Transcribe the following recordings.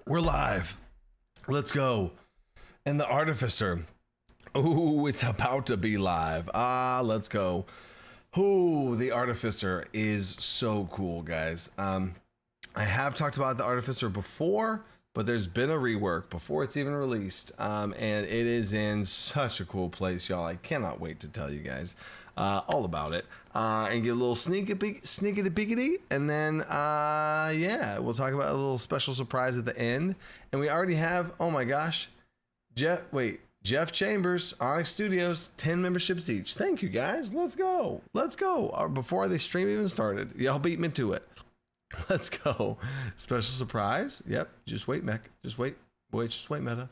We're live. Let's go. And the Artificer. Ooh, it's about to be live. Let's go. Ooh, the Artificer is so cool, guys. I have talked about the Artificer before, but there's been a rework before it's even released. And it is in such a cool place, y'all. I cannot wait to tell you guys all about it. And get a little sneakity-peekity. And then, yeah, we'll talk about a little special surprise at the end. And we already have, oh my gosh, Jeff Chambers, Onyx Studios, 10 memberships each. Thank you, guys. Let's go. Let's go. Before the stream even started, y'all beat me to it. Let's go. Special surprise. Yep. Just wait, Mech. Just wait. Boy, just wait, Meta.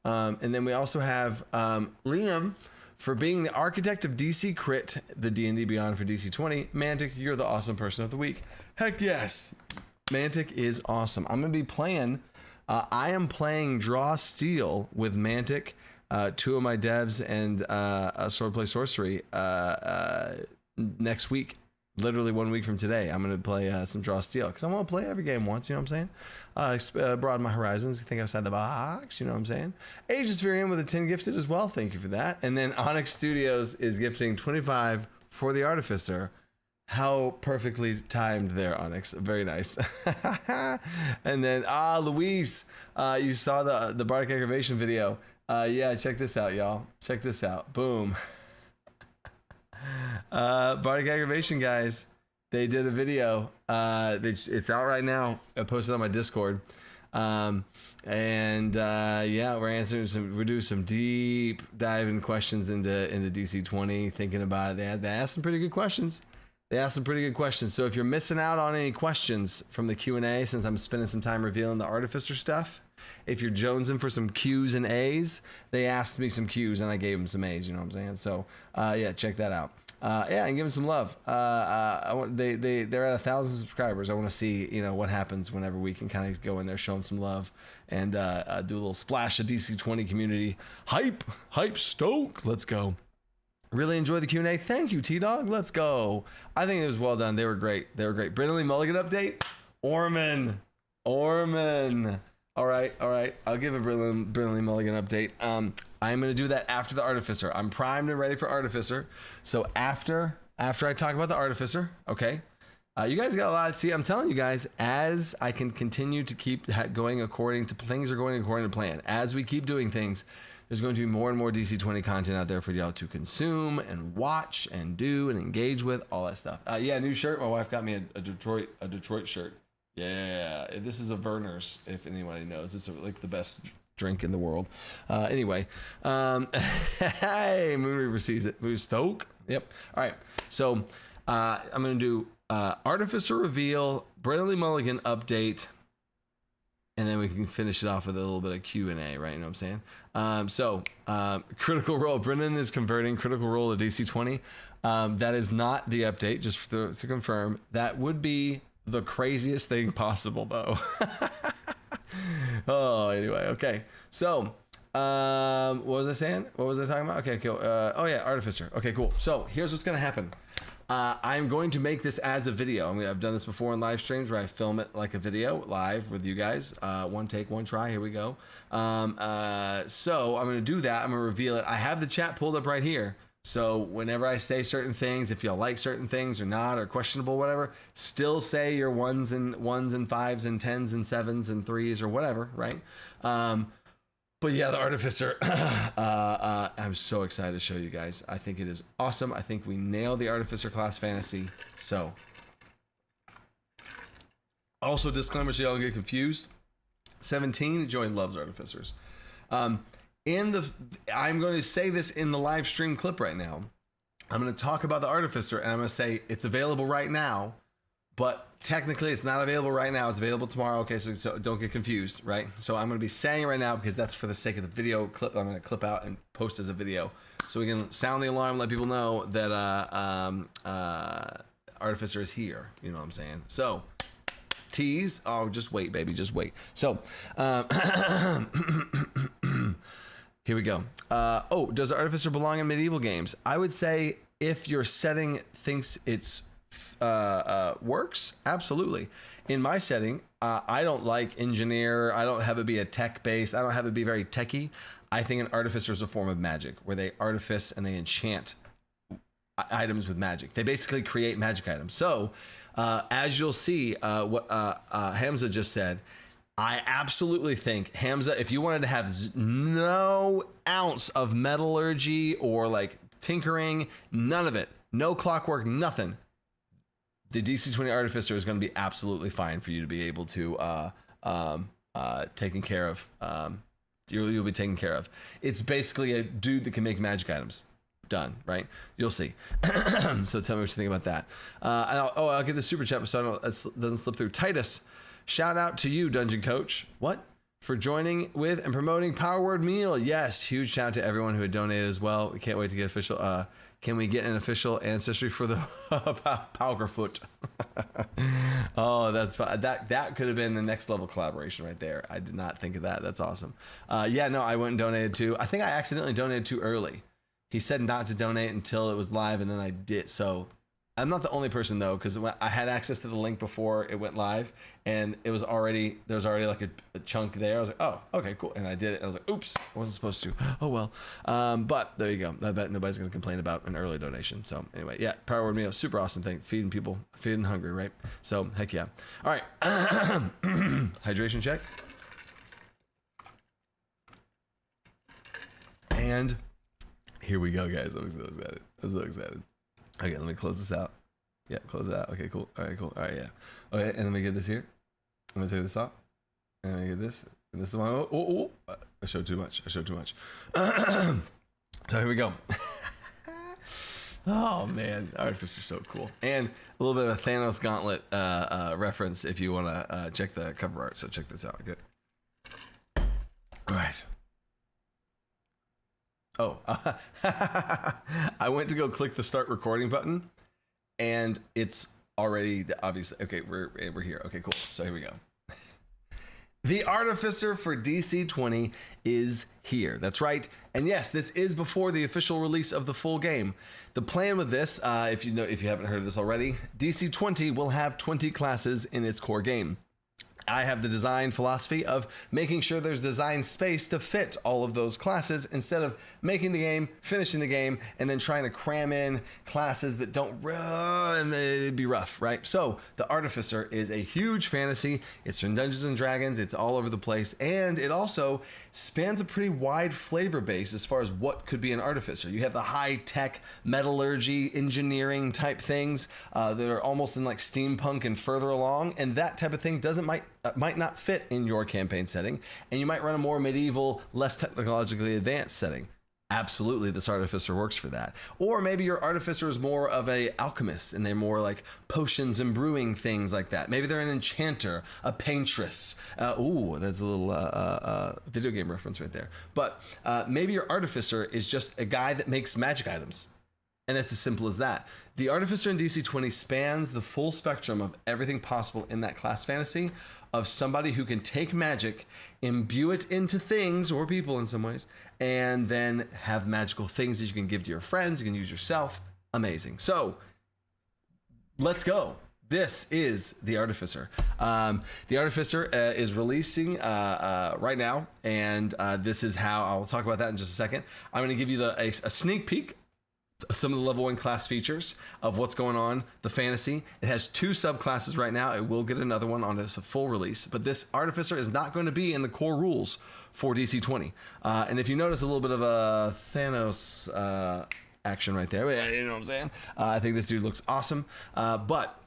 And then we also have Liam for being the architect of DC Crit, the D&D Beyond for DC20. Mantic, you're the awesome person of the week. Heck yes. Mantic is awesome. I'm going to be playing. I am playing Draw Steel with Mantic, two of my devs, and Swordplay Sorcery next week. Literally 1 week from today, I'm going to play some Draw Steel because I want to play every game once, you know what I'm saying? Broaden my horizons, think outside the box, you know what I'm saying? Aegis Varian with a 10 gifted as well, thank you for that. And then Onyx Studios is gifting 25 for the Artificer. How perfectly timed there, Onyx. Very nice. And then, Luis, you saw the Bardic Aggravation video. Yeah, check this out, y'all. Check this out. Boom. Bardic Aggravation, guys, they did a video. It's out right now. I posted on my Discord. Yeah, we're doing some deep diving questions into DC20, thinking about it. They asked some pretty good questions. So if you're missing out on any questions from the Q&A, since I'm spending some time revealing the Artificer stuff, if you're jonesing for some Q's and A's, they asked me some Q's and I gave them some A's, you know what I'm saying? So yeah, check that out. Yeah, and give them some love. They're at 1,000 subscribers. I want to see, what happens whenever we can kind of go in there, show them some love, and do a little splash of DC20 community hype stoke. Let's go. Really enjoy the Q&A. Thank you, T-Dog. Let's go. I think it was well done. They were great. Brindley Mulligan update. Orman. All right. I'll give a Brindley Mulligan update. I'm going to do that after the Artificer. I'm primed and ready for Artificer. So after I talk about the Artificer, okay, you guys got a lot. See, I'm telling you guys, as I can continue to keep going according to things are going according to plan. As we keep doing things, there's going to be more and more DC20 content out there for y'all to consume and watch and do and engage with, all that stuff. Yeah, new shirt. My wife got me a Detroit shirt. Yeah, this is a Verner's, if anybody knows. It's like the best drink in the world. Anyway, hey, Moonreaver sees it. Move Stoke. Yep. All right. So I'm going to do Artificer reveal, Brindley Mulligan update, and then we can finish it off with a little bit of Q&A, right? You know what I'm saying? Critical Role. Brendan is converting Critical Role to DC20. That is not the update, just to confirm. That would be the craziest thing possible, though. Oh, anyway, okay. So, what was I saying? What was I talking about? Okay, cool. Oh yeah, Artificer. Okay, cool. So here's what's gonna happen. I'm going to make this as a video. I've done this before in live streams where I film it like a video live with you guys. One take, one try. Here we go. So I'm gonna do that. I'm gonna reveal it. I have the chat pulled up right here. So whenever I say certain things, if y'all like certain things or not, or questionable, whatever, still say your ones and fives and tens and sevens and threes or whatever, right? But yeah, the Artificer, I'm so excited to show you guys. I think it is awesome. I think we nailed the Artificer class fantasy. So also disclaimer so y'all don't get confused. 17, Joey loves Artificers. I'm going to say this in the live stream clip right now. I'm going to talk about the Artificer and I'm going to say it's available right now, but technically it's not available right now. It's available tomorrow. Okay, so don't get confused, right? So I'm going to be saying it right now because that's for the sake of the video clip. I'm going to clip out and post as a video so we can sound the alarm, let people know that Artificer is here. You know what I'm saying? So tease. Oh, just wait, baby. Just wait. So here we go. Does the Artificer belong in medieval games? I would say if your setting thinks it's works, absolutely. in my setting, I don't like engineer. I don't have it be a tech based. I don't have it be very techy. I think an artificer is a form of magic where they artifice and they enchant items with magic. They basically create magic items. So as you'll see, what Hamza just said, I absolutely think, Hamza, if you wanted to have no ounce of metallurgy or like tinkering, none of it, no clockwork, nothing, the DC20 Artificer is going to be absolutely fine for you to be able to taken care of. You'll be taken care of. It's basically a dude that can make magic items. Done, right? You'll see. So tell me what you think about that. I'll get the super chat so it doesn't slip through. Titus, shout out to you, Dungeon Coach. What? For joining with and promoting Power Word Meal. Yes, huge shout out to everyone who had donated as well. We can't wait to get official. Can we get an official ancestry for the Powerfoot? Oh, that's fun. That could have been the next level collaboration right there. I did not think of that. That's awesome. Yeah, no, I went and donated too. I think I accidentally donated too early. He said not to donate until it was live, and then I did. So I'm not the only person though, because I had access to the link before it went live, and there was already like a chunk there. I was like, oh, okay, cool, and I did it. And I was like, oops, I wasn't supposed to. Oh well. But there you go. I bet nobody's gonna complain about an early donation. So anyway, yeah, Power Word Meal, super awesome thing, feeding people, feeding the hungry, right? So heck yeah. All right, hydration check, and here we go, guys. I'm so excited. Okay, let me close this out. Yeah, close it out. Okay, cool. All right, cool. All right, yeah. Okay, and let me get this here. I'm gonna take this off. And let me get this. And this is my. Oh! I showed too much. So here we go. Oh man, Artifice is so cool. And a little bit of a Thanos Gauntlet reference if you want to check the cover art. So check this out. Good. All right. Oh, I went to go click the start recording button, and it's already obviously okay. We're here. Okay, cool. So here we go. The Artificer for DC20 is here. That's right. And yes, this is before the official release of the full game. The plan with this, if you haven't heard of this already, DC20 will have 20 classes in its core game. I have the design philosophy of making sure there's design space to fit all of those classes instead of making the game, finishing the game, and then trying to cram in classes that don't and it'd be rough, right? So the Artificer is a huge fantasy. It's from Dungeons and Dragons. It's all over the place, and it also spans a pretty wide flavor base as far as what could be an Artificer. You have the high-tech metallurgy, engineering type things that are almost in like steampunk and further along, and that type of thing might not fit in your campaign setting, and you might run a more medieval, less technologically advanced setting. Absolutely, this Artificer works for that. Or maybe your Artificer is more of a alchemist, and they're more like potions and brewing things like that. Maybe they're an enchanter, a paintress. Ooh, that's a little video game reference right there. But maybe your Artificer is just a guy that makes magic items. And it's as simple as that. The Artificer in DC20 spans the full spectrum of everything possible in that class fantasy of somebody who can take magic, imbue it into things or people in some ways, and then have magical things that you can give to your friends, you can use yourself. Amazing. So let's go. This is the Artificer. The Artificer is releasing right now, and this is how I'll talk about that in just a second. I'm going to give you a sneak peek some of the level 1 class features of what's going on, the fantasy. It has 2 subclasses right now. It will get another one on this full release, but this Artificer is not going to be in the core rules for DC20. And if you notice a little bit of a Thanos action right there, you know what I'm saying? I think this dude looks awesome. But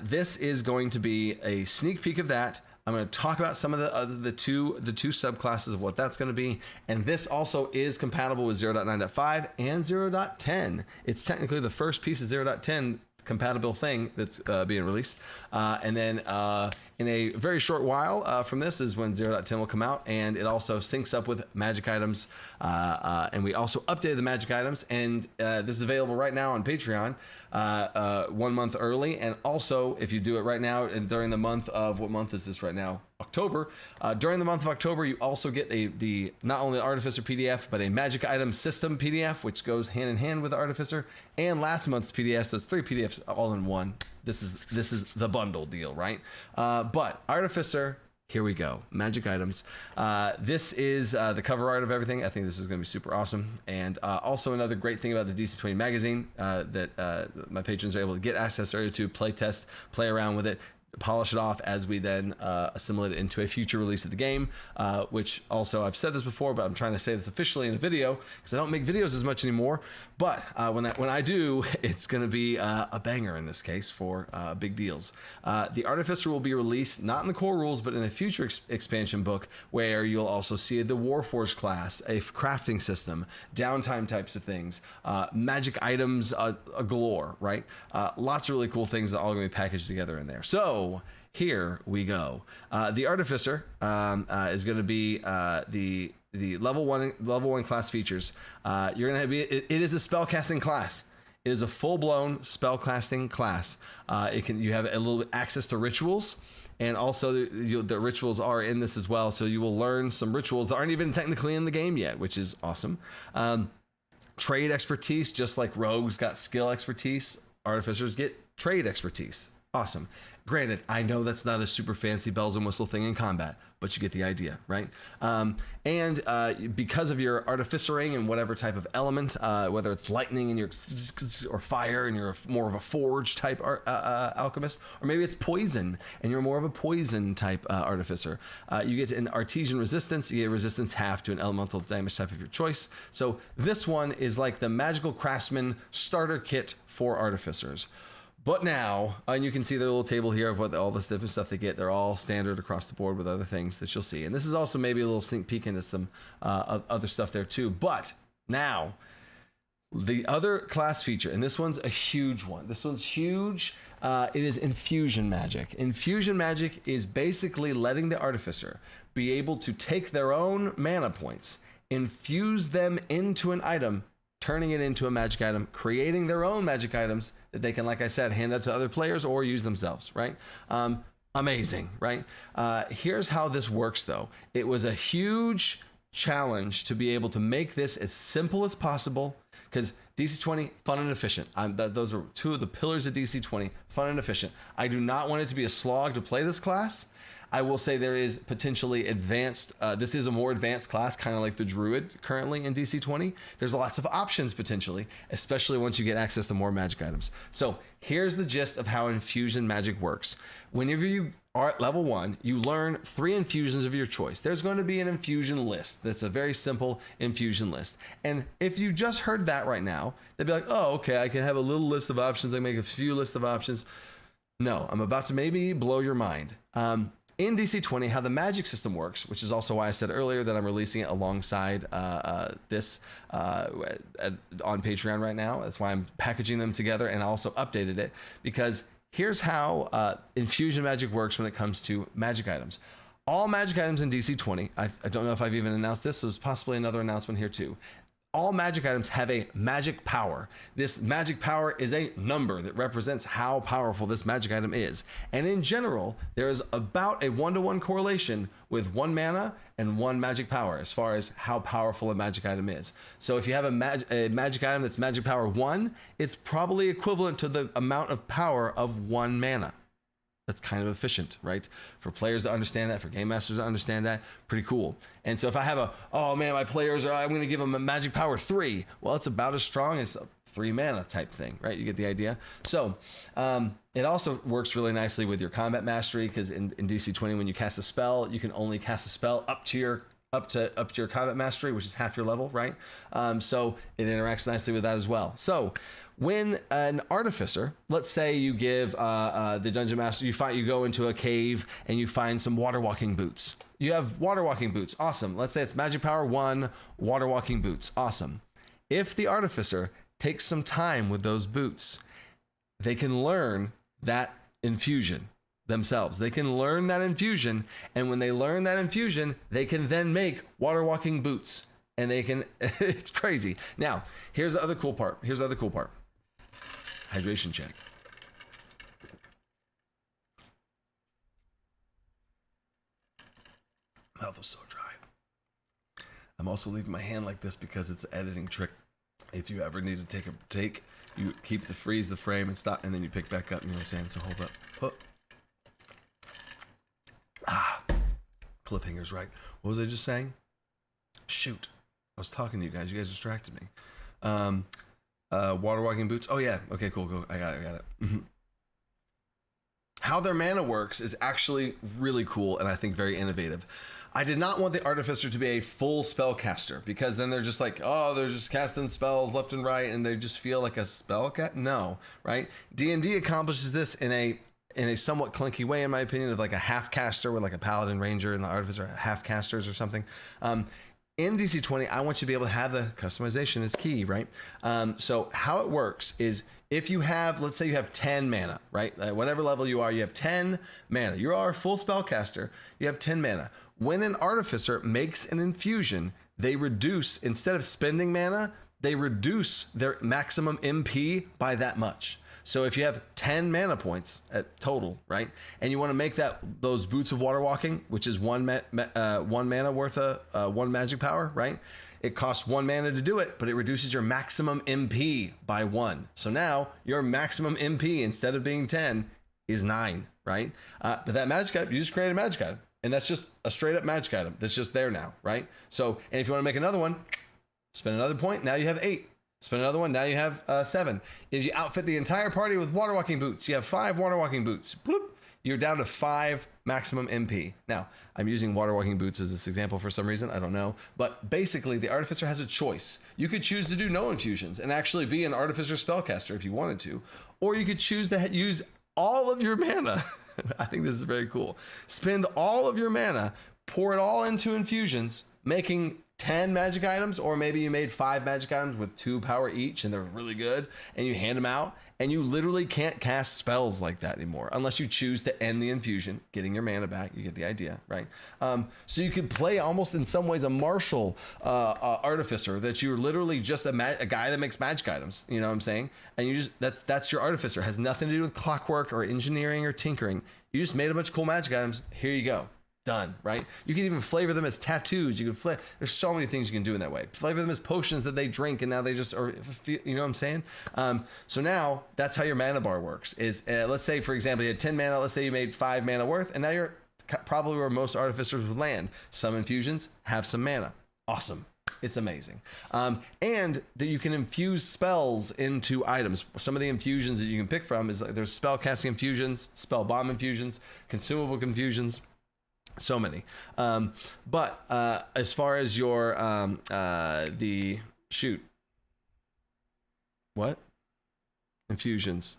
this is going to be a sneak peek of that. I'm going to talk about some of the two subclasses of what that's going to be, and this also is compatible with 0.9.5 and 0.10. It's technically the first piece of 0.10 compatible thing that's being released, and then in a very short while from this is when 0.10 will come out, and it also syncs up with magic items, and we also updated the magic items, and this is available right now on Patreon 1 month early, and also if you do it right now and during the month of, what month is this right now? October. During the month of October, you also get the not only the Artificer PDF, but a Magic Item System PDF, which goes hand in hand with the Artificer, and last month's PDF. So it's 3 PDFs all in one. This is the bundle deal, right? But Artificer. Here we go. Magic items. This is the cover art of everything. I think this is going to be super awesome. And also another great thing about the DC20 magazine that my patrons are able to get access to play test, play around with it, polish it off as we then assimilate it into a future release of the game, which also I've said this before, but I'm trying to say this officially in a video because I don't make videos as much anymore. But when I do, it's going to be a banger in this case for big deals. The Artificer will be released not in the core rules, but in a future expansion book where you'll also see the Warforged class, a crafting system, downtime types of things, magic items galore, right? Lots of really cool things that are all going to be packaged together in there. So here we go. The Artificer is going to be the level one class features. You're going to be it is a spellcasting class. It is a full-blown spellcasting class. You have a little access to rituals, and also the rituals are in this as well. So you will learn some rituals that aren't even technically in the game yet, which is awesome. Trade expertise, just like rogues got skill expertise, Artificers get trade expertise. Awesome. Granted, I know that's not a super fancy bells and whistle thing in combat, but you get the idea, right? Because of your artificering and whatever type of element, whether it's lightning and or fire and you're more of a forge type alchemist, or maybe it's poison and you're more of a poison type artificer, you get an artesian resistance. You get resistance half to an elemental damage type of your choice. So this one is like the magical craftsman starter kit for artificers. But now, and you can see the little table here of what all this different stuff they get. They're all standard across the board with other things that you'll see. And this is also maybe a little sneak peek into some other stuff there too. But now, the other class feature, and this one's a huge one. This one's huge. It is Infusion Magic. Infusion Magic is basically letting the Artificer be able to take their own mana points, infuse them into an item, turning it into a magic item, creating their own magic items that they can, like I said, hand out to other players or use themselves, right? Amazing, right? Here's how this works, though. It was a huge challenge to be able to make this as simple as possible, because DC20, fun and efficient. Those are two of the pillars of DC20, fun and efficient. I do not want it to be a slog to play this class. I will say there is potentially advanced, this is a more advanced class, kind of like the Druid currently in DC20. There's lots of options potentially, especially once you get access to more magic items. So here's the gist of how infusion magic works. Whenever you are at level 1, you learn 3 infusions of your choice. There's going to be an infusion list. That's a very simple infusion list. And if you just heard that right now, they'd be like, oh, okay, I can have a little list of options. I make a few lists of options. No, I'm about to maybe blow your mind. In DC20, how the magic system works, which is also why I said earlier that I'm releasing it alongside this on Patreon right now. That's why I'm packaging them together, and I also updated it because here's how infusion magic works when it comes to magic items. All magic items in DC20, I don't know if I've even announced this, so there's possibly another announcement here too. All magic items have a magic power. This magic power is a number that represents how powerful this magic item is. And in general, there is about a 1-to-1 correlation with 1 mana and 1 magic power as far as how powerful a magic item is. So if you have a magic item that's magic power 1, it's probably equivalent to the amount of power of 1 mana. That's kind of efficient, right? For players to understand that, for game masters to understand that, pretty cool. And so if I have oh man, my players I'm going to give them a magic power 3. Well, it's about as strong as a 3 mana type thing, right? You get the idea. So it also works really nicely with your combat mastery, because in DC20, when you cast a spell, you can only cast a spell up to your combat mastery, which is half your level, right? So it interacts nicely with that as well. So when an artificer, let's say you give the dungeon master, you go into a cave and you find some water walking boots. You have water walking boots, awesome. Let's say it's magic power 1, water walking boots, awesome. If the artificer takes some time with those boots, they can learn that infusion themselves. They can learn that infusion, and when they learn that infusion, they can then make water walking boots, and they can it's crazy. Now, here's the other cool part. Hydration check. mouth was so dry. I'm also leaving my hand like this because it's an editing trick. If you ever need to take a take, you freeze the frame and stop, and then you pick back up. You know what I'm saying? So hold up. Cliffhanger's right. What was I just saying? Shoot. I was talking to you guys. You guys distracted me. Water walking boots. Oh yeah. Okay, cool. I got it. How their mana works is actually really cool and I think very innovative. I did not want the Artificer to be a full spellcaster because then they're just like, oh, they're just casting spells left and right and they just feel like a spellcaster. No, right? D&D accomplishes this in a somewhat clunky way, in my opinion, of like a half caster with like a Paladin Ranger and the Artificer half casters or something. In DC20, I want you to be able to have the customization is key, right? So how it works is if you have, let's say you have 10 mana, right? Whatever level you are, you have 10 mana. You are a full spellcaster, you have 10 mana. When an Artificer makes an infusion, they reduce, instead of spending mana, they reduce their maximum MP by that much. So if you have 10 mana points at total, right, and you want to make those Boots of Water Walking, which is one mana worth of 1 magic power, right? It costs 1 mana to do it, but it reduces your maximum MP by 1. So now your maximum MP, instead of being 10, is 9, right? But that magic item, you just create a magic item, and that's just a straight up magic item that's just there now, right? So, and if you want to make another one, spend another point. Now you have 8. Spend another one. Now you have 7. If you outfit the entire party with water walking boots, you have 5 water walking boots. Bloop, you're down to 5 maximum MP. Now, I'm using water walking boots as this example for some reason. I don't know. But basically, the Artificer has a choice. You could choose to do no infusions and actually be an Artificer spellcaster if you wanted to. Or you could choose to use all of your mana. I think this is very cool. Spend all of your mana, pour it all into infusions, making 10 magic items, or maybe you made 5 magic items with 2 power each and they're really good, and you hand them out, and you literally can't cast spells like that anymore unless you choose to end the infusion, getting your mana back. You get the idea, right? So you could play almost in some ways a martial Artificer, that you're literally just a guy that makes magic items, you know what I'm saying? And you just, that's your Artificer. It has nothing to do with clockwork or engineering or tinkering. You just made a bunch of cool magic items. Here you go. Done, right? You can even flavor them as tattoos. You can there's so many things you can do in that way. Flavor them as potions that they drink, and now they just are, you know what I'm saying? So now that's how your mana bar works. Is let's say, for example, you had 10 mana. Let's say you made 5 mana worth, and now you're probably where most Artificers would land. Some infusions have some mana. Awesome. It's amazing. And that you can infuse spells into items. Some of the infusions that you can pick from is like there's spell casting infusions, spell bomb infusions, consumable infusions. So many. But as far as your infusions.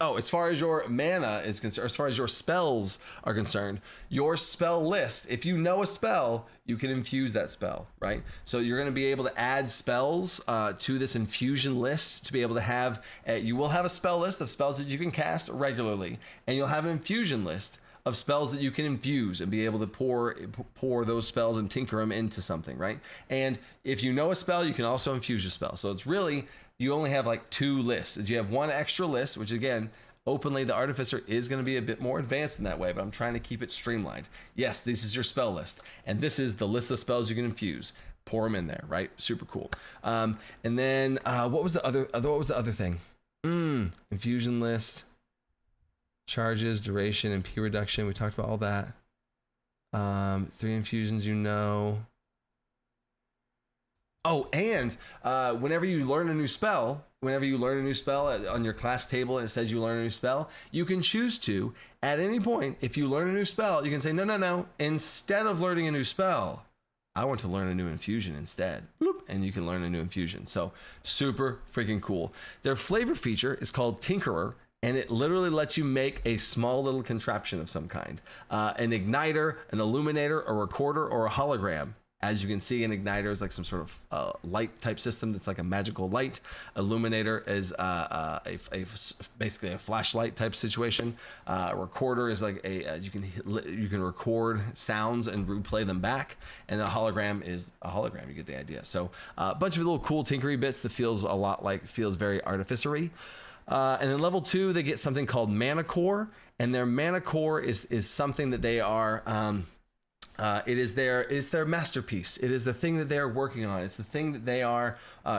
Oh, as far as your mana is concerned, as far as your spells are concerned, your spell list, if you know a spell, you can infuse that spell, right? So you're going to be able to add spells to this infusion list to be able to have, you will have a spell list of spells that you can cast regularly, and you'll have an infusion list of spells that you can infuse and be able to pour those spells and tinker them into something, right? And if you know a spell, you can also infuse your spell. So it's really, you only have like 2 lists. You have 1 extra list, which again, openly, the Artificer is going to be a bit more advanced in that way, but I'm trying to keep it streamlined. Yes, this is your spell list, and this is the list of spells you can infuse. Pour them in there, right? Super cool. And then what was the other thing? Infusion list. Charges, duration, and P reduction. We talked about all that. 3 infusions, you know. Oh, and whenever you learn a new spell, on your class table and it says you learn a new spell, you can choose to, at any point, if you learn a new spell, you can say, no. Instead of learning a new spell, I want to learn a new infusion instead. Bloop, and you can learn a new infusion. So super freaking cool. Their flavor feature is called Tinkerer, and it literally lets you make a small little contraption of some kind. An igniter, an illuminator, a recorder, or a hologram. As you can see, an igniter is like some sort of light type system that's like a magical light. Illuminator is basically a flashlight type situation. A recorder is like you can record sounds and replay them back. And a hologram is a hologram. You get the idea. So a bunch of little cool tinkery bits that feels very artificery. And then level 2, they get something called Mana Core, and their Mana Core is something that they are It's their masterpiece. It is the thing that they are working on. It's the thing that they are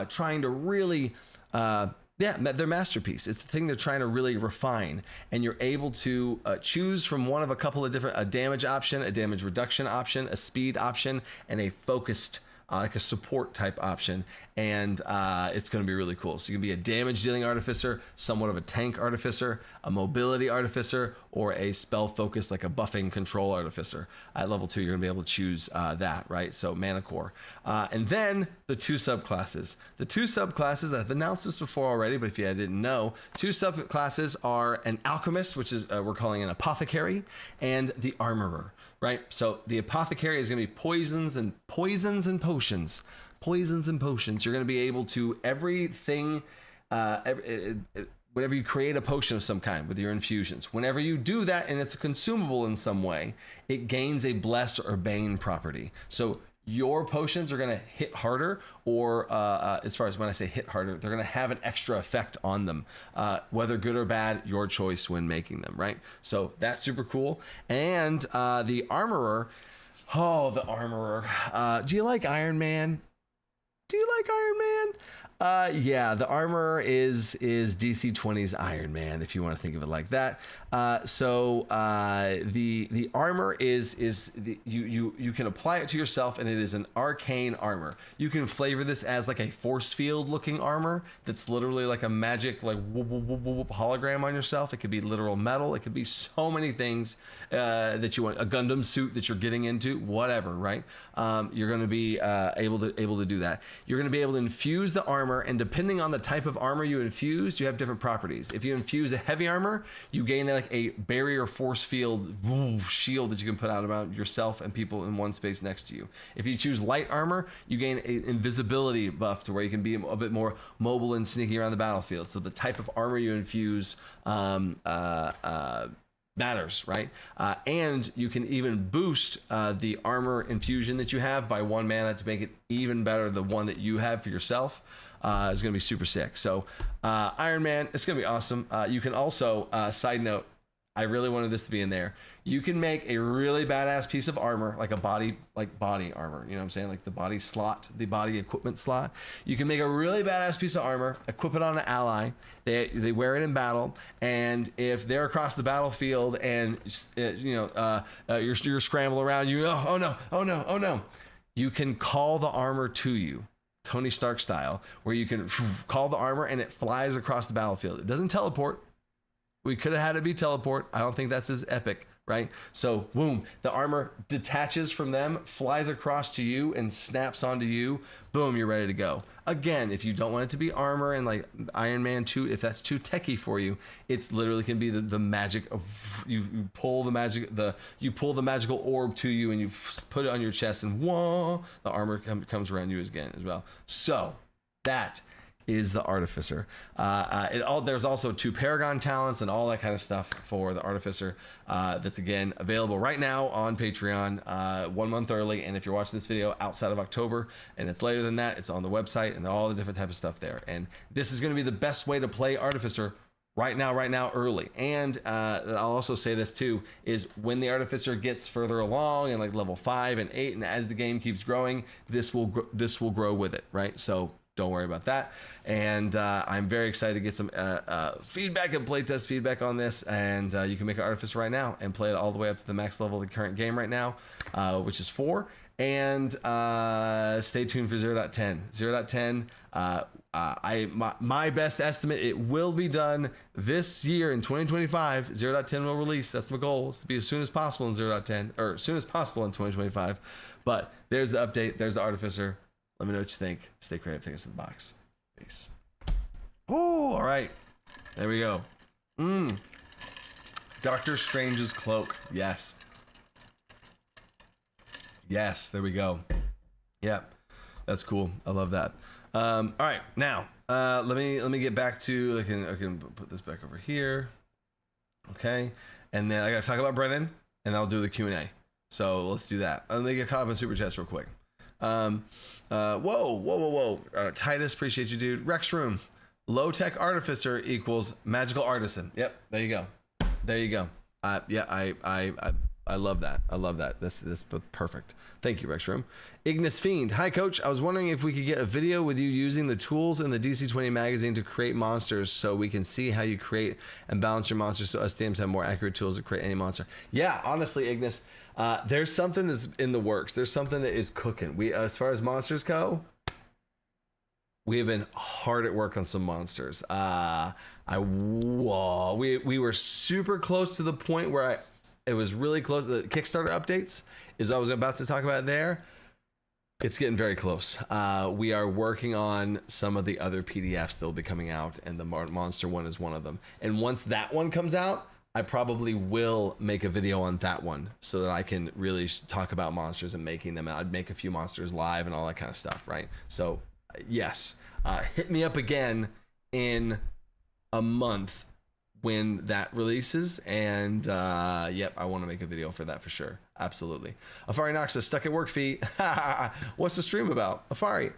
trying to really, their masterpiece. It's the thing they're trying to really refine. And you're able to choose from one of a couple of different, a damage option, a damage reduction option, a speed option, and a focused like a support type option, and it's going to be really cool. So you can be a damage dealing artificer, somewhat of a tank artificer, a mobility artificer, or a spell focused like a buffing control artificer. At level 2, you're going to be able to choose that, right? So mana core. And then the 2 subclasses. The 2 subclasses, I've announced this before already, but if you didn't know, 2 subclasses are an alchemist, which is we're calling an apothecary, and the armorer. Right, so the apothecary is going to be poisons and potions. Poisons and potions. You're going to be able to everything. Whenever you create a potion of some kind with your infusions, whenever you do that and it's a consumable in some way, it gains a bless or bane property. So your potions are going to hit harder, or as far as when I say hit harder, they're going to have an extra effect on them, whether good or bad, your choice when making them, right? So that's super cool. And the armorer, the armorer. Do you like Iron Man? Do you like Iron Man? Yeah, the armorer is DC20's Iron Man, if you want to think of it like that. So the armor you can apply it to yourself, and it is an arcane armor. You can flavor this as like a force field looking armor that's literally like a magic like whoop, whoop, whoop, whoop, hologram on yourself. It could be literal metal. It could be so many things that you want. A Gundam suit that you're getting into, whatever, right? You're going to be able to do that. You're going to be able to infuse the armor, and depending on the type of armor you infuse, you have different properties. If you infuse a heavy armor, you gain like a barrier force field shield that you can put out about yourself and people in one space next to you. If you choose light armor, you gain an invisibility buff to where you can be a bit more mobile and sneaky around the battlefield. So the type of armor you infuse matters, right? And you can even boost the armor infusion that you have by 1 mana to make it even better. The one that you have for yourself is going to be super sick. So Iron Man, it's going to be awesome. You can also, side note, I really wanted this to be in there. You can make a really badass piece of armor, like a body armor. You know what I'm saying? Like the body slot, the body equipment slot. You can make a really badass piece of armor, equip it on an ally. They wear it in battle, and if they're across the battlefield and you're scrambling around, oh no, you can call the armor to you, Tony Stark style, where you can call the armor and it flies across the battlefield. It doesn't teleport. We could have had it be teleport. I don't think that's as epic, right? So boom, the armor detaches from them, flies across to you, and snaps onto you. Boom, you're ready to go. Again, if you don't want it to be armor and like Iron Man 2, if that's too techie for you, it's literally can be the magic of you pull the magical orb to you and you put it on your chest, and whoa, the armor comes around you again as well. So that is the artificer. There's also 2 paragon talents and all that kind of stuff for the artificer. That's again available right now on Patreon, 1 month early. And if you're watching this video outside of October and it's later than that, it's on the website and all the different type of stuff there. And this is going to be the best way to play artificer right now, early. And I'll also say this too, is when the artificer gets further along and like level 5 and 8, and as the game keeps growing, this will grow with it, right? So don't worry about that. And I'm very excited to get some feedback and playtest feedback on this. And you can make an artificer right now and play it all the way up to the max level of the current game right now, which is 4. And stay tuned for 0.10. 0.10, my best estimate, it will be done this year in 2025. 0.10 will release. That's my goal. It's to be as soon as possible in 0.10, or as soon as possible in 2025. But there's the update. There's the artificer. Let me know what you think. Stay creative. Take us to the box. Peace. Oh, all right. There we go. Doctor Strange's cloak. Yes. Yes, there we go. Yep. That's cool. I love that. All right. Now, let me get back to, I can put this back over here. Okay. And then I got to talk about Brennan, and I'll do the Q&A. So let's do that. Let me get caught up in super chats real quick. Whoa. Titus, appreciate you, dude. Rex Room, low tech artificer equals magical artisan. Yep, there you go. Yeah, I love that. I love that. That's perfect. Thank you, Rex Room. Ignis Fiend. Hi, Coach. I was wondering if we could get a video with you using the tools in the DC20 magazine to create monsters so we can see how you create and balance your monsters so us DMs have more accurate tools to create any monster. Yeah, honestly, Ignis, there's something that's in the works. There's something that is cooking. We, as far as monsters go, we have been hard at work on some monsters. We were super close to the point where it was really close. The Kickstarter updates is I was about to talk about there. It's getting very close. We are working on some of the other PDFs that will be coming out, and the monster one is one of them. And once that one comes out, I probably will make a video on that one so that I can really talk about monsters and making them. I'd make a few monsters live and all that kind of stuff, right? So yes, hit me up again in a month when that releases, and yep, I want to make a video for that for sure. Absolutely. Afari Knox says, stuck at work feet. What's the stream about? Afari,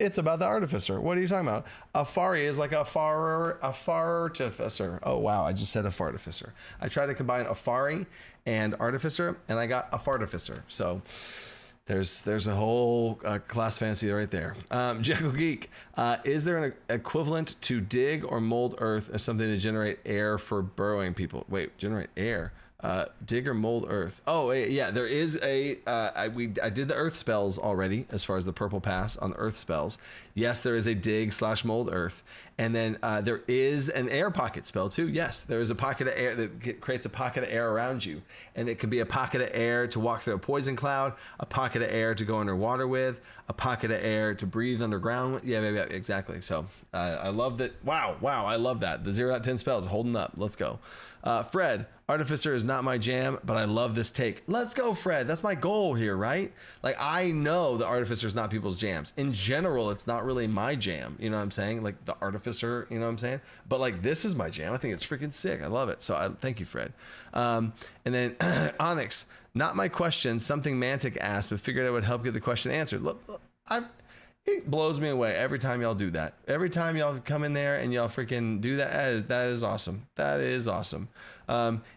it's about the artificer. What are you talking about? Afari is like a fartificer. Oh wow, I just said a fartificer. I tried to combine Afari and artificer, and I got a fartificer. So there's a whole class fantasy right there. Jekyll Geek, is there an equivalent to dig or mold earth as something to generate air for burrowing people? Wait, generate air? Dig or mold earth? Oh yeah, there is a. I did the earth spells already as far as the purple pass on the earth spells. Yes, there is a dig / mold earth, and then there is an air pocket spell too. Yes, there is a pocket of air that creates a pocket of air around you, and it can be a pocket of air to walk through a poison cloud, a pocket of air to go underwater with, a pocket of air to breathe underground with. Yeah, exactly. So I love that. Wow, I love that. The 0 out of 10 spells holding up. Let's go. Fred, Artificer is not my jam, but I love this take. Let's go, Fred. That's my goal here, right? Like, I know the Artificer is not people's jams. In general, it's not really my jam. You know what I'm saying? Like the Artificer, you know what I'm saying? But like, this is my jam. I think it's freaking sick. I love it. So thank you, Fred. And then Onyx, not my question. Something Mantic asked, but figured I would help get the question answered. Look, it blows me away every time y'all do that. Every time y'all come in there and y'all freaking do that, that is awesome. That is awesome.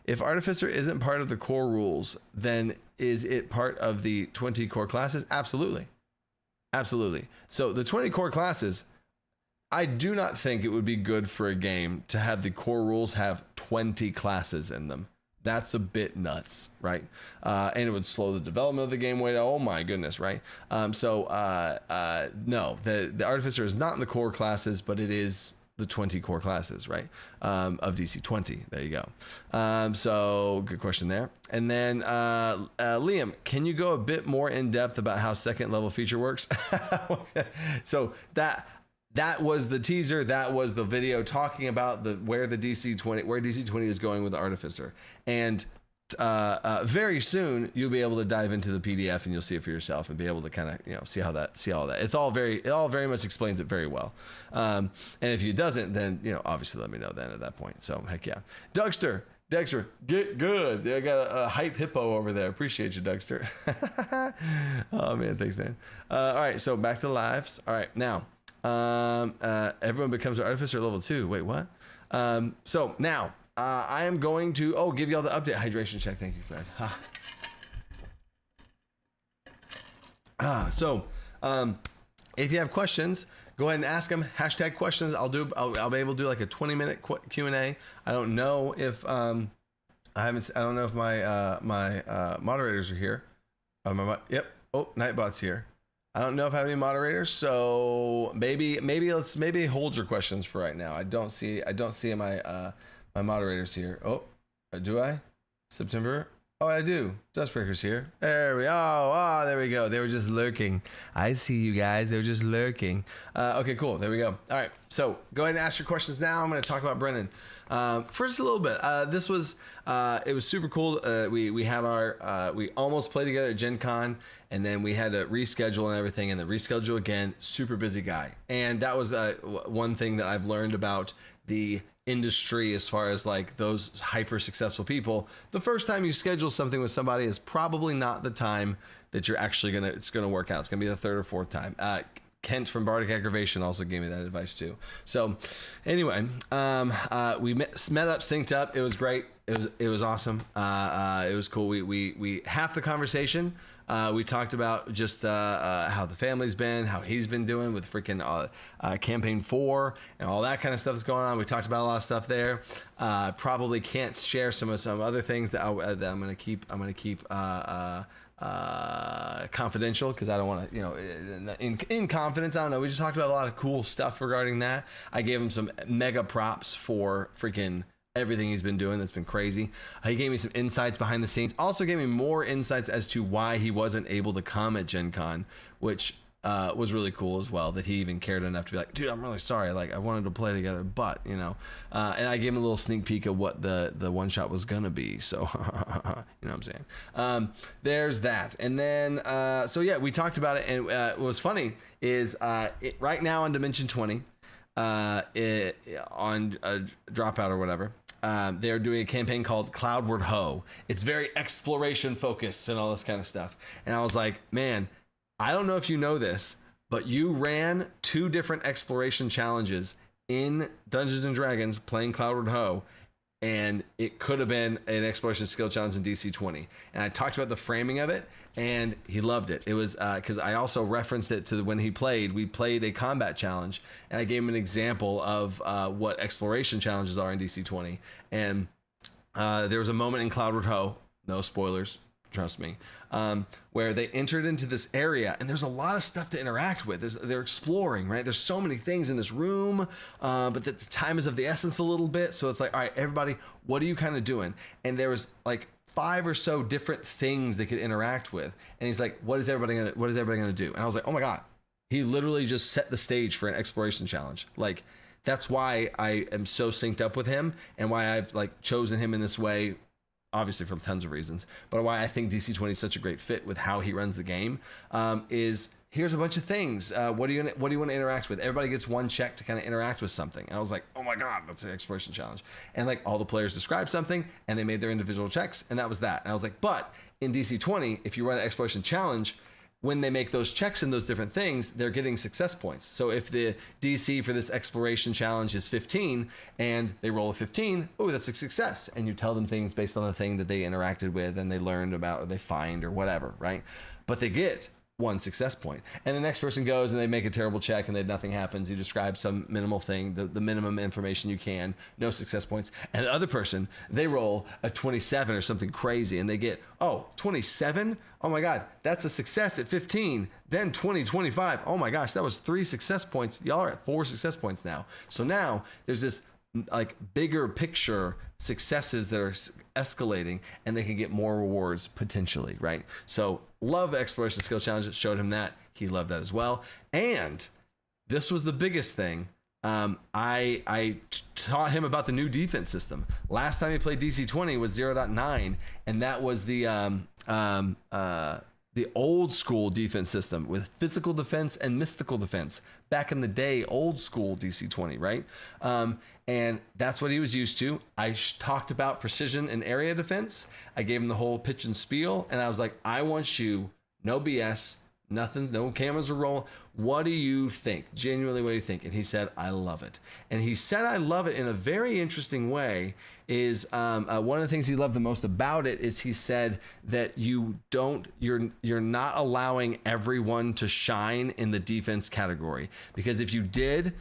If Artificer isn't part of the core rules, then is it part of the 20 core classes? Absolutely. Absolutely. So the 20 core classes, I do not think it would be good for a game to have the core rules have 20 classes in them. That's a bit nuts, right? And it would slow the development of the game way. Oh my goodness, right? No, the Artificer is not in the core classes, but it is the 20 core classes, right? Of DC20. There you go. So good question there. And then Liam, can you go a bit more in depth about how second level feature works? So that was the teaser. That was the video talking about where DC20 is going with the Artificer. And very soon you'll be able to dive into the PDF and you'll see it for yourself and be able to kind of see all that. It all very much explains it very well. And if it doesn't, then obviously let me know then at that point. So heck yeah, Dexter, get good. I got a hype hippo over there. Appreciate you, Dexter. Oh man, thanks, man. All right, so back to the lives. All right, now. Everyone becomes an Artificer level 2. Wait, what? So now I am going to give y'all the update hydration check. Thank you, Fred. So if you have questions, go ahead and ask them. Hashtag questions. I'll be able to do like a 20-minute Q&A. I don't know if I don't know if my moderators are here. Yep. Oh, Nightbot's here. I don't know if I have any moderators, so maybe hold your questions for right now. I don't see my my moderators here. Oh, do I? September? Oh, I do. Dustbreaker's here. There we go. Oh, there we go. They were just lurking. I see you guys. They were just lurking. Okay, cool. There we go. All right. So go ahead and ask your questions now. I'm going to talk about Brennan. First, a little bit. This was it was super cool. We had we almost played together at Gen Con, and then we had to reschedule and everything, and then reschedule again. Super busy guy, and that was one thing that I've learned about the industry as far as like those hyper successful people. The first time you schedule something with somebody is probably not the time that you're actually it's gonna work out. It's gonna be the third or fourth time. Kent from Bardic Aggravation also gave me that advice too. So anyway, we met up, synced up. It was great. it was awesome. It was cool. We half the conversation. We talked about just how the family's been, how he's been doing with freaking campaign 4 and all that kind of stuff that's going on. We talked about a lot of stuff there. Probably can't share some other things that I'm gonna keep confidential, because I don't want to, you know, in confidence. I don't know. We just talked about a lot of cool stuff regarding that. I gave him some mega props for freaking everything he's been doing. That's been crazy. He gave me some insights behind the scenes. Also gave me more insights as to why he wasn't able to come at Gen Con, which was really cool as well, that he even cared enough to be like, dude, I'm really sorry. Like, I wanted to play together, but, you know, and I gave him a little sneak peek of what the one shot was going to be. So, you know what I'm saying? There's that. And then, so yeah, we talked about it. And what was funny is right now on Dimension 20, on Dropout or whatever, they're doing a campaign called Cloudward Ho. It's very exploration focused and all this kind of stuff. And I was like, man, I don't know if you know this, but you ran 2 different exploration challenges in Dungeons and Dragons playing Cloudward Ho, and it could have been an exploration skill challenge in DC20. And I talked about the framing of it, and he loved it. It was because I also referenced it to when we played a combat challenge, and I gave him an example of what exploration challenges are in DC20. And there was a moment in Cloudward Ho, no spoilers, trust me, where they entered into this area, and there's a lot of stuff to interact with. They're exploring, right? There's so many things in this room, but the time is of the essence a little bit. So it's like, all right, everybody, what are you kind of doing? And there was like 5 or so different things they could interact with. And he's like, what is everybody gonna do? And I was like, oh my God, he literally just set the stage for an exploration challenge. Like, that's why I am so synced up with him, and why I've like chosen him in this way, obviously for tons of reasons, but why I think DC20 is such a great fit with how he runs the game, is here's a bunch of things. What do you want to interact with? Everybody gets 1 check to kind of interact with something. And I was like, oh my God, that's an exploration challenge. And like all the players described something, and they made their individual checks, and that was that. And I was like, but in DC20, if you run an exploration challenge, when they make those checks in those different things, they're getting success points. So if the DC for this exploration challenge is 15 and they roll a 15, oh, that's a success. And you tell them things based on the thing that they interacted with and they learned about, or they find, or whatever, right? But they get 1 success point. And the next person goes and they make a terrible check and then nothing happens. You describe some minimal thing, the minimum information you can, no success points. And the other person, they roll a 27 or something crazy, and they get, 27? Oh my God, that's a success at 15. Then 20, 25. Oh my gosh, that was 3 success points. Y'all are at 4 success points now. So now there's this like bigger picture successes that are escalating, and they can get more rewards potentially, right? So love exploration skill challenges. Showed him that. He loved that as well. And this was the biggest thing. I taught him about the new defense system. Last time he played DC20 was 0.9, and that was the old school defense system with physical defense and mystical defense. Back in the day, old school DC20, right? And that's what he was used to. I talked about precision and area defense. I gave him the whole pitch and spiel, and I was like, I want you, no BS, nothing, no cameras are rolling. What do you think? Genuinely, what do you think? And he said, I love it. And he said, I love it in a very interesting way. Is one of the things he loved the most about it is he said that you're not allowing everyone to shine in the defense category, because if you did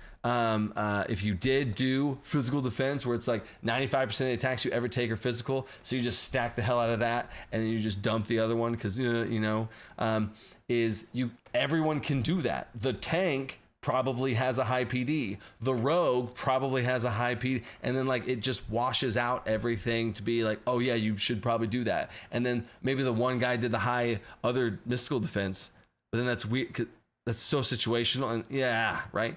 do physical defense, where it's like 95% of the attacks you ever take are physical, so you just stack the hell out of that and then you just dump the other one because everyone can do that. The tank probably has a high PD. The rogue probably has a high PD. And then like it just washes out everything to be like, oh yeah, you should probably do that. And then maybe the one guy did the high other mystical defense, but then that's weird. 'Cause that's so situational, and yeah, right.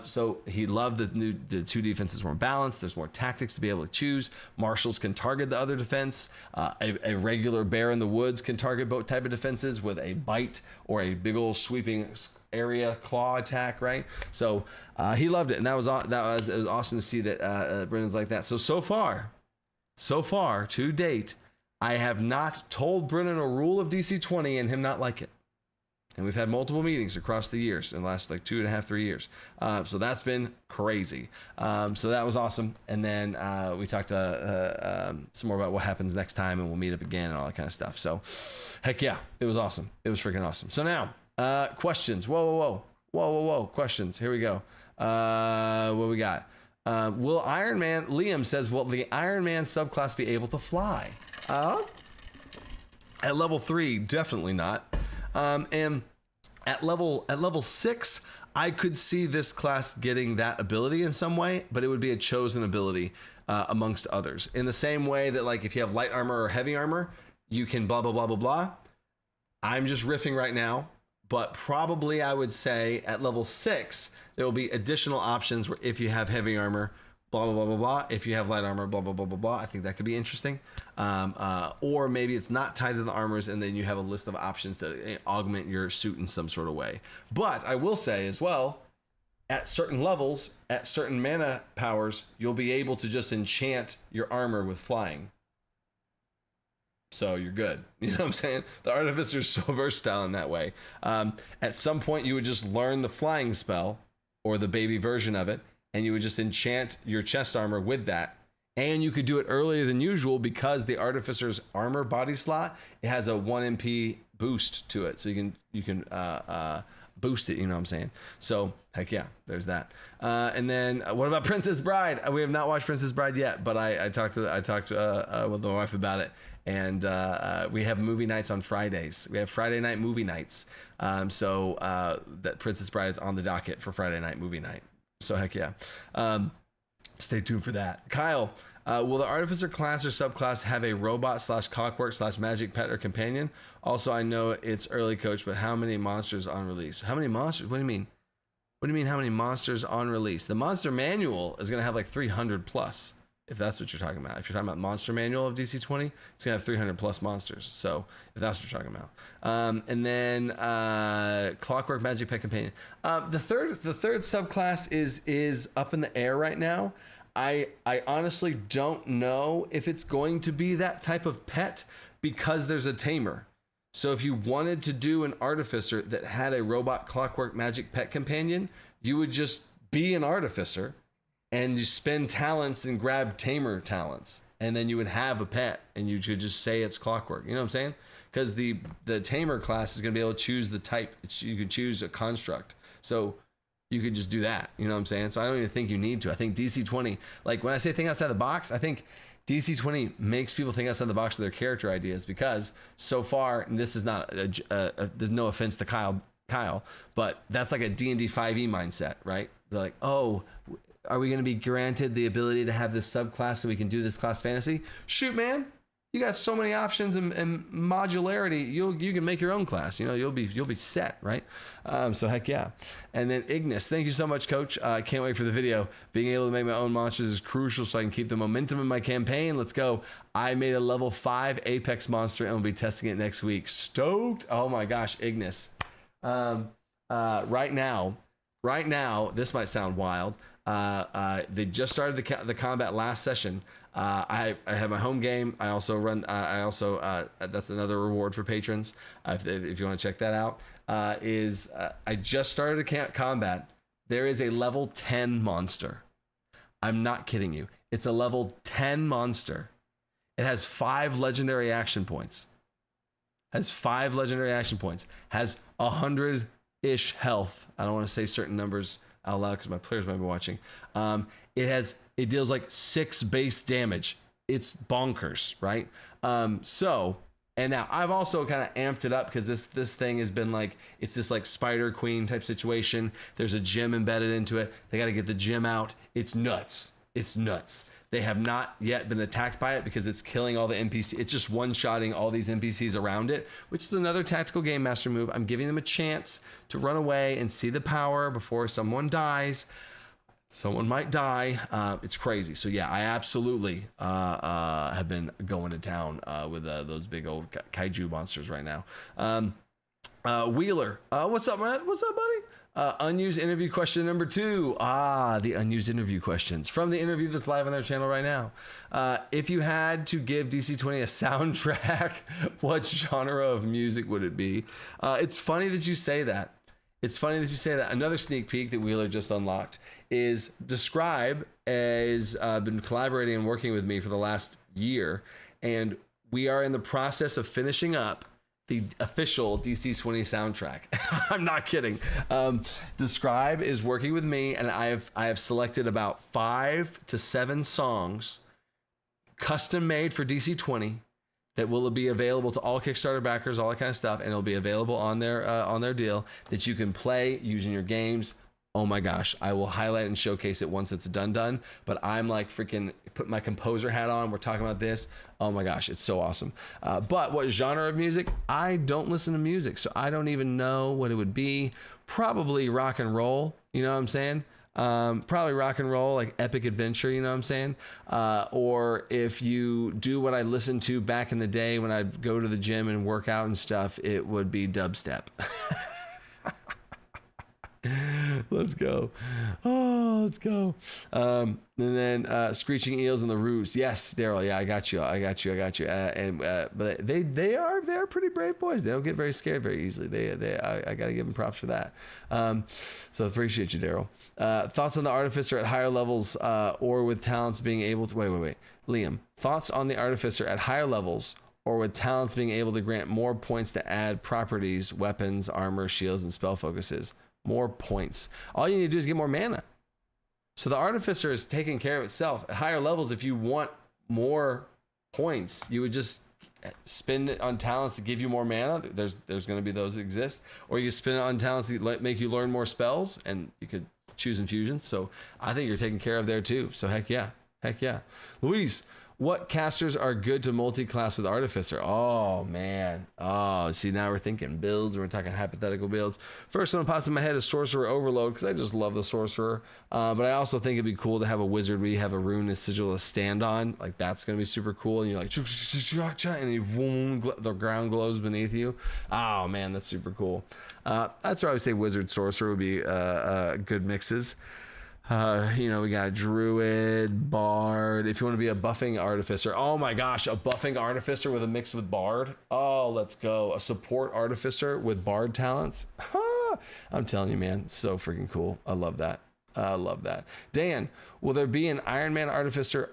So he loved the 2 defenses more balanced. There's more tactics to be able to choose. Marshals can target the other defense. A regular bear in the woods can target both type of defenses with a bite or a big old sweeping area claw attack, right? So he loved it, and it was awesome to see that Brendan's like that. So far to date, I have not told Brendan a rule of DC20 and him not like it. And we've had multiple meetings across the years in the last like 2.5, 3 years. So that's been crazy. So that was awesome. And then we talked some more about what happens next time, and we'll meet up again and all that kind of stuff. So heck yeah, it was awesome. It was freaking awesome. So now questions. Whoa. Questions. Here we go. What we got? Will Iron Man, Liam says, will the Iron Man subclass be able to fly? At level 3, definitely not. And at level 6, I could see this class getting that ability in some way, but it would be a chosen ability amongst others. In the same way that, like, if you have light armor or heavy armor, you can blah, blah, blah, blah, blah. I'm just riffing right now, but probably I would say at level 6, there will be additional options where if you have heavy armor, blah, blah, blah, blah, blah. If you have light armor, blah, blah, blah, blah, blah. I think that could be interesting. Or maybe it's not tied to the armors, and then you have a list of options to augment your suit in some sort of way. But I will say as well, at certain levels, at certain mana powers, you'll be able to just enchant your armor with flying. So you're good. You know what I'm saying? The Artificer is so versatile in that way. At some point, you would just learn the flying spell, or the baby version of it, and you would just enchant your chest armor with that. And you could do it earlier than usual because the Artificer's armor body slot, it has a 1 MP boost to it. So you can boost it, you know what I'm saying? So heck yeah, there's that. And then what about Princess Bride? We have not watched Princess Bride yet, but I talked with my wife about it. And we have movie nights on Fridays. We have Friday night movie nights. So that Princess Bride is on the docket for Friday night movie night. So heck yeah. Stay tuned for that. Kyle, will the Artificer class or subclass have a robot / clockwork / magic pet or companion? Also, I know it's early, coach, but how many monsters on release? How many monsters? What do you mean? What do you mean how many monsters on release? The monster manual is going to have like 300 plus, if that's what you're talking about. If you're talking about monster manual of DC20, it's going to have 300 plus monsters. So if that's what you're talking about. And then clockwork magic pet companion. The third subclass is up in the air right now. I honestly don't know if it's going to be that type of pet because there's a tamer. So if you wanted to do an Artificer that had a robot clockwork magic pet companion, you would just be an Artificer and you spend talents and grab tamer talents, and then you would have a pet and you could just say it's clockwork. You know what I'm saying? Because the tamer class is going to be able to choose the type. You can choose a construct. So you could just do that. You know what I'm saying? So I don't even think you need to. I think DC20, like when I say think outside the box, I think DC20 makes people think outside the box with their character ideas, because so far, and this is not, there's no offense to Kyle, but that's like a D&D 5e mindset, right? They're like, oh, are we going to be granted the ability to have this subclass so we can do this class fantasy? Shoot, man. You got so many options and modularity. You can make your own class. You know, you'll be set, right? So heck yeah. And then Ignis, thank you so much, Coach. I can't wait for the video. Being able to make my own monsters is crucial so I can keep the momentum in my campaign. Let's go. I made a level 5 Apex monster and we'll be testing it next week. Stoked. Oh my gosh, Ignis. Right now, this might sound wild. They just started the combat last session. I have my home game. I also run. That's another reward for patrons. If you want to check that out, I just started a combat. There is a level 10 monster. I'm not kidding you. It's a level 10 monster. It has 5 legendary action points. Has 100-ish health. I don't want to say certain numbers out loud because my players might be watching. It deals like 6 base damage. It's bonkers, right? And now I've also kind of amped it up because this thing has been like, it's this like Spider Queen type situation. There's a gym embedded into it. They got to get the gym out. It's nuts. They have not yet been attacked by it because it's killing all the NPCs. It's just one-shotting all these NPCs around it, which is another tactical game master move. I'm giving them a chance to run away and see the power before someone dies. Someone might die. It's crazy. So yeah, I absolutely have been going to town with those big old kaiju monsters right now. Wheeler, what's up, man? What's up, buddy? Unused interview question number 2. The unused interview questions from the interview that's live on their channel right now. If you had to give DC20 a soundtrack, what genre of music would it be? It's funny that you say that. Another sneak peek that Wheeler just unlocked is Describe has been collaborating and working with me for the last year, and we are in the process of finishing up the official DC20 soundtrack. I'm not kidding. Describe is working with me, and I have selected about 5 to 7 songs custom made for DC20 that will be available to all Kickstarter backers, all that kind of stuff, and it'll be available on their deal that you can play using your games. Oh my gosh, I will highlight and showcase it once it's done, but I'm like freaking put my composer hat on. We're talking about this. Oh my gosh, it's so awesome. But what genre of music? I don't listen to music, so I don't even know what it would be. Probably rock and roll, you know what I'm saying? Probably rock and roll, like epic adventure, you know what I'm saying? Or if you do what I listened to back in the day when I'd go to the gym and work out and stuff, it would be dubstep. Let's go. Oh, let's go. And then Screeching Eels and the Ruse. Yes, Daryl. Yeah, I got you. But they're pretty brave boys. They don't get very scared very easily. I got to give them props for that. So appreciate you, Daryl. Thoughts on the Artificer at higher levels or with talents being able to... Wait. Liam. Thoughts on the Artificer at higher levels or with talents being able to grant more points to add properties, weapons, armor, shields, and spell focuses. More points. All you need to do is get more mana. So the Artificer is taking care of itself. At higher levels, if you want more points, you would just spend it on talents to give you more mana. There's going to be those that exist. Or you spend it on talents that make you learn more spells, and you could choose infusions. So I think you're taken care of there too. So heck yeah. Luis, what casters are good to multi-class with Artificer? Oh, man. Oh, see, now we're thinking builds. We're talking hypothetical builds. First one that pops in my head is Sorcerer Overload, because I just love the Sorcerer. But I also think it'd be cool to have a wizard where you have a rune and sigil to stand on. Like, that's going to be super cool. And you're like, and you, boom, the ground glows beneath you. Oh, man, that's super cool. That's why I would say Wizard Sorcerer would be good mixes. We got Druid, Bard. If you want to be a buffing Artificer, oh my gosh, a buffing Artificer with a mix with Bard. Oh, let's go. A support Artificer with Bard talents. I'm telling you, man, it's so freaking cool. I love that. Dan, will there be an Iron Man Artificer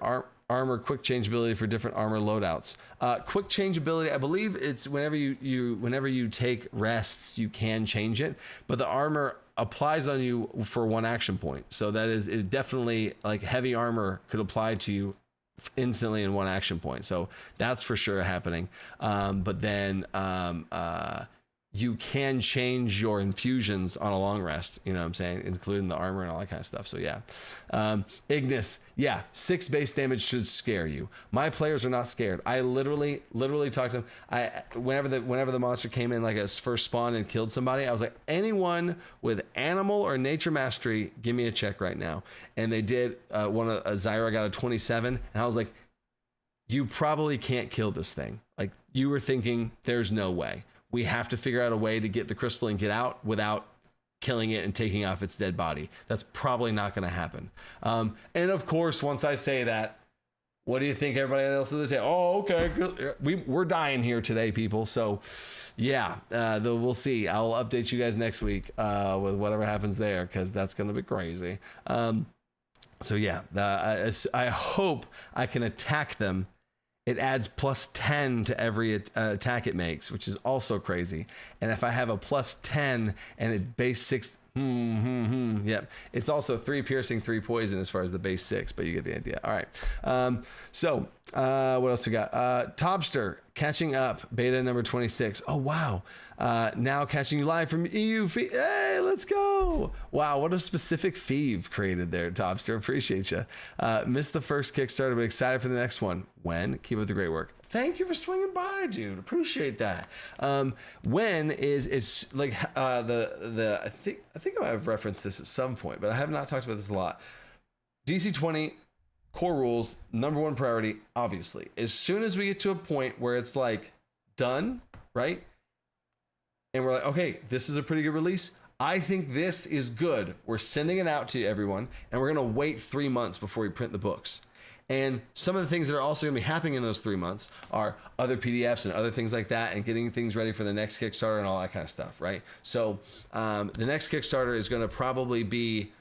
armor quick change ability for different armor loadouts? Quick change ability, I believe it's whenever you take rests, you can change it, but the armor applies on you for 1 action point. So that is it, definitely like heavy armor could apply to you instantly in 1 action point. So that's for sure happening. But then you can change your infusions on a long rest, you know what I'm saying, including the armor and all that kind of stuff. So yeah. Ignis, yeah, 6 base damage should scare you. My players are not scared. I literally talked to them. Whenever the monster came in, like as first spawned and killed somebody, I was like, anyone with animal or nature mastery, give me a check right now. And they did. Zyra got a 27, and I was like, you probably can't kill this thing. Like, you were thinking, there's no way. We have to figure out a way to get the crystal and get out without killing it and taking off its dead body. That's probably not going to happen. And of course, once I say that, what do you think everybody else is saying? Oh, okay, good. We're dying here today, people. So yeah, we'll see. I'll update you guys next week with whatever happens there, because that's going to be crazy. So yeah, I hope I can attack them. It adds +10 to every attack it makes, which is also crazy. And if I have a +10 and it base 6, yep. It's also 3 piercing, 3 poison as far as the base 6, but you get the idea. All right. So what else we got? Tobster, catching up, beta number 26. Oh, wow. Now catching you live from EU. Hey, let's go. Wow, what a specific fee you've created there, Tobster. Appreciate you. Missed the first Kickstarter, but excited for the next one. When? Keep up the great work. Thank you for swinging by, dude. Appreciate that. When is like I think I might have referenced this at some point, but I have not talked about this a lot. DC20 core rules, number 1 priority, obviously. As soon as we get to a point where it's like done, right? And we're like, okay, this is a pretty good release. I think this is good. We're sending it out to everyone, and we're going to wait 3 months before we print the books. And some of the things that are also going to be happening in those 3 months are other PDFs and other things like that, and getting things ready for the next Kickstarter and all that kind of stuff, right? So the next Kickstarter is going to probably be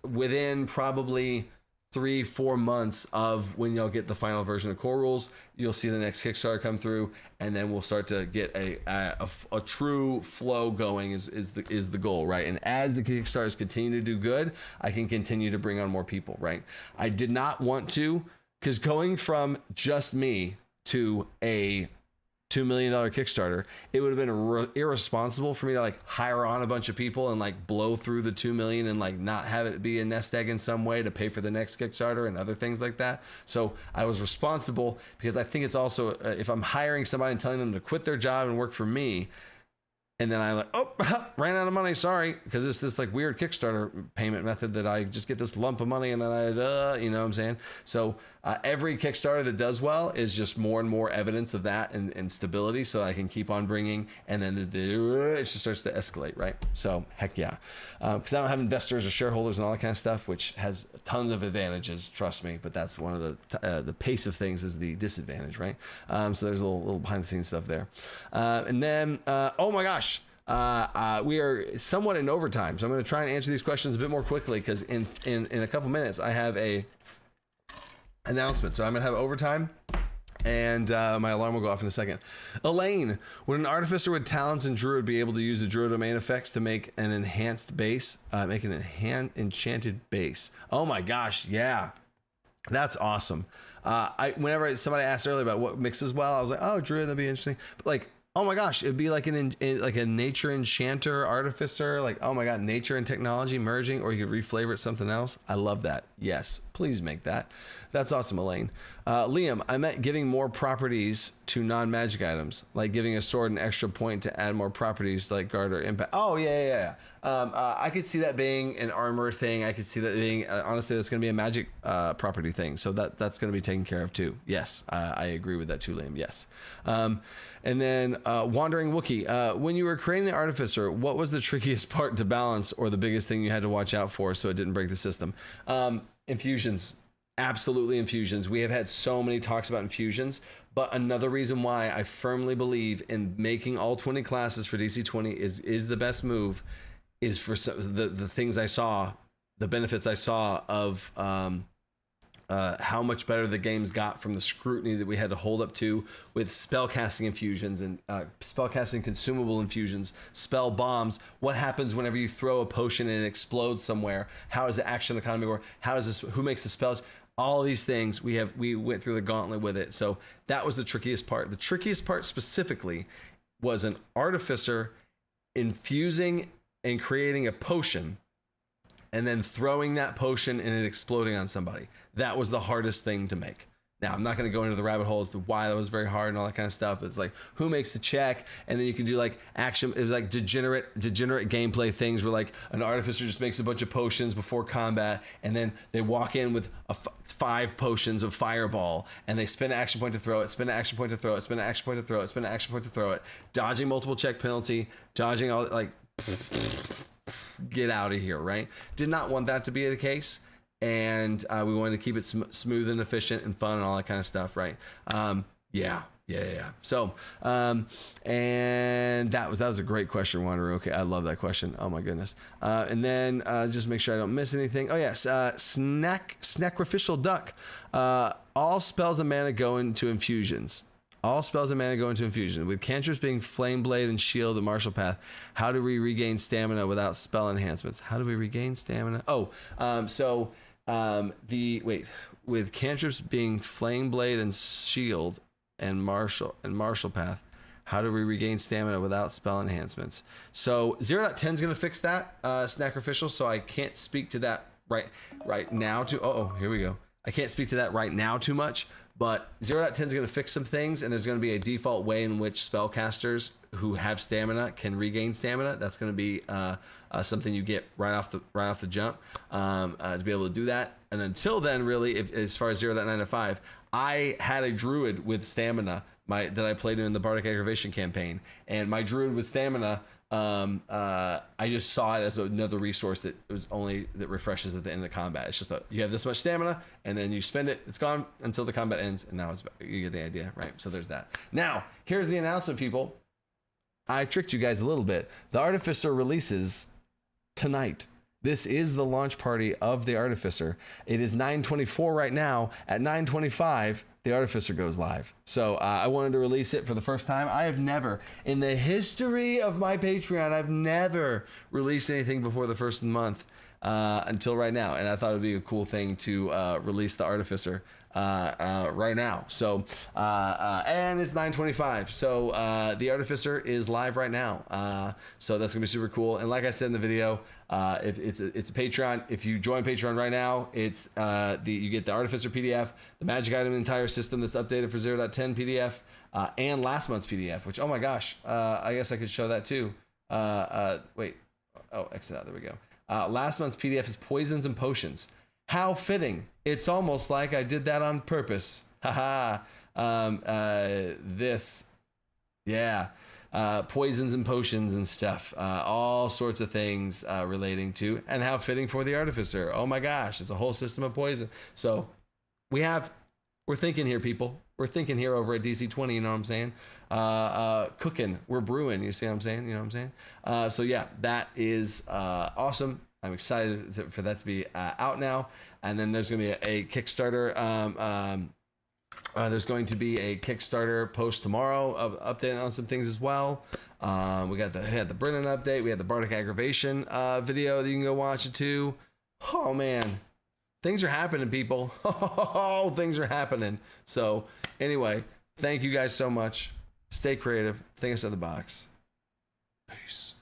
within probably 3-4 months of when y'all get the final version of Core Rules. You'll see the next Kickstarter come through, and then we'll start to get a true flow going is the goal, right? And as the Kickstarters continue to do good, I can continue to bring on more people, right? I did not want to, because going from just me to a $2 million Kickstarter, it would have been irresponsible for me to like hire on a bunch of people and like blow through the 2 million and like not have it be a nest egg in some way to pay for the next Kickstarter and other things like that. So I was responsible, because I think it's also, if I'm hiring somebody and telling them to quit their job and work for me, and then I like, oh, ran out of money, sorry, because it's this like weird Kickstarter payment method that I just get this lump of money and then you know what I'm saying? So every Kickstarter that does well is just more and more evidence of that and stability, so I can keep on bringing, and then it just starts to escalate, right? So heck yeah. Because I don't have investors or shareholders and all that kind of stuff, which has tons of advantages, trust me, but that's one of the pace of things is the disadvantage, right? So there's a little behind the scenes stuff there. And then, oh my gosh, we are somewhat in overtime, so I'm going to try and answer these questions a bit more quickly, because in a couple minutes I have a announcement. So I'm going to have overtime, and my alarm will go off in a second. Elaine, would an artificer with talents and druid be able to use the druid domain effects to make an enhanced base, make an enchanted base? Oh my gosh, yeah, that's awesome. Whenever somebody asked earlier about what mixes well, I was like, oh, druid, that'd be interesting. But like, oh my gosh, it'd be like like a nature enchanter artificer, like, oh my god, nature and technology merging, or you could reflavor it something else. I love that. Yes, please make that. That's awesome, Elaine. Liam, I meant giving more properties to non-magic items, like giving a sword an extra point to add more properties like guard or impact. Oh yeah. I could see that being an armor thing. I could see that being, honestly, that's going to be a magic property thing. So that's going to be taken care of too. Yes, I agree with that too, Liam. Yes. And then Wandering Wookiee, when you were creating the Artificer, what was the trickiest part to balance, or the biggest thing you had to watch out for so it didn't break the system? Infusions. Absolutely, infusions. We have had so many talks about infusions, but another reason why I firmly believe in making all 20 classes for DC20 is the best move is for the things I saw, the benefits I saw of how much better the games got from the scrutiny that we had to hold up to with spellcasting infusions and spellcasting consumable infusions, spell bombs. What happens whenever you throw a potion and it explodes somewhere? How does the action economy work? How does this? Who makes the spells? All these things we went through the gauntlet with it. So that was the trickiest part. The trickiest part specifically was an artificer infusing and creating a potion, and then throwing that potion and it exploding on somebody. That was the hardest thing to make. Now, I'm not going to go into the rabbit hole as to why that was very hard and all that kind of stuff. It's like, who makes the check? And then you can do like action. It was like degenerate gameplay things where like an artificer just makes a bunch of potions before combat, and then they walk in with 5 potions of fireball, and they spend an action point to throw it, spend an action point to throw it, spend an action point to throw it, spend an action point to throw it, dodging multiple check penalty, dodging all like, get out of here, right? Did not want that to be the case. And we wanted to keep it smooth and efficient and fun and all that kind of stuff, right? Yeah. So, and that was a great question, Wanderer. Okay, I love that question. Oh my goodness. And then just make sure I don't miss anything. Oh yes, Snackrificial Duck. All spells and mana go into infusions. All spells and mana go into infusion. With cantrips being Flame Blade and Shield and Martial Path, how do we regain stamina without spell enhancements? How do we regain stamina? With cantrips being Flame Blade and Shield and Martial Path, how do we regain stamina without spell enhancements? So 0.10 is going to fix that, Snackrificial, so I can't speak to that right now. Here we go. I can't speak to that right now too much, but 0.10 is going to fix some things, and there's going to be a default way in which spellcasters who have stamina can regain stamina. That's going to be something you get right off the jump to be able to do that. And until then, really, as far as 0.9 to 5, I had a druid with stamina that I played in the Bardic Aggravation campaign, and my druid with stamina. I just saw it as another resource that refreshes at the end of the combat. It's just you have this much stamina, and then you spend it. It's gone until the combat ends, and now you get the idea, right? So there's that. Now here's the announcement, people. I tricked you guys a little bit. The Artificer releases tonight. This is the launch party of the Artificer. It is 9:24 right now. At 9:25, the Artificer goes live. So I wanted to release it for the first time. I have never, in the history of my Patreon, I've never released anything before the first of the month until right now. And I thought it'd be a cool thing to release the Artificer right now. So and it's 9:25. So the Artificer is live right now. So that's gonna be super cool. And like I said in the video, if it's a Patreon, if you join Patreon right now, it's you get the Artificer PDF, the magic item entire system that's updated for 0.10 PDF, and last month's PDF, which, oh my gosh, I guess I could show that too. Wait, oh, exit out, there we go. Last month's PDF is Poisons and Potions. How fitting. It's almost like I did that on purpose. Haha. Poisons and potions and stuff. All sorts of things relating to, and how fitting for the Artificer. Oh my gosh, it's a whole system of poison. So we're thinking here, people. We're thinking here over at DC20, you know what I'm saying? Cooking, we're brewing, you see what I'm saying? You know what I'm saying? So yeah, that is awesome. I'm excited for that to be out now. And then there's going to be a Kickstarter. There's going to be a Kickstarter post tomorrow of updating on some things as well. We had the Brennan update. We had the Bardic Aggravation video that you can go watch it too. Oh man, things are happening, people. Oh, things are happening. So anyway, thank you guys so much. Stay creative. Think outside the box. Peace.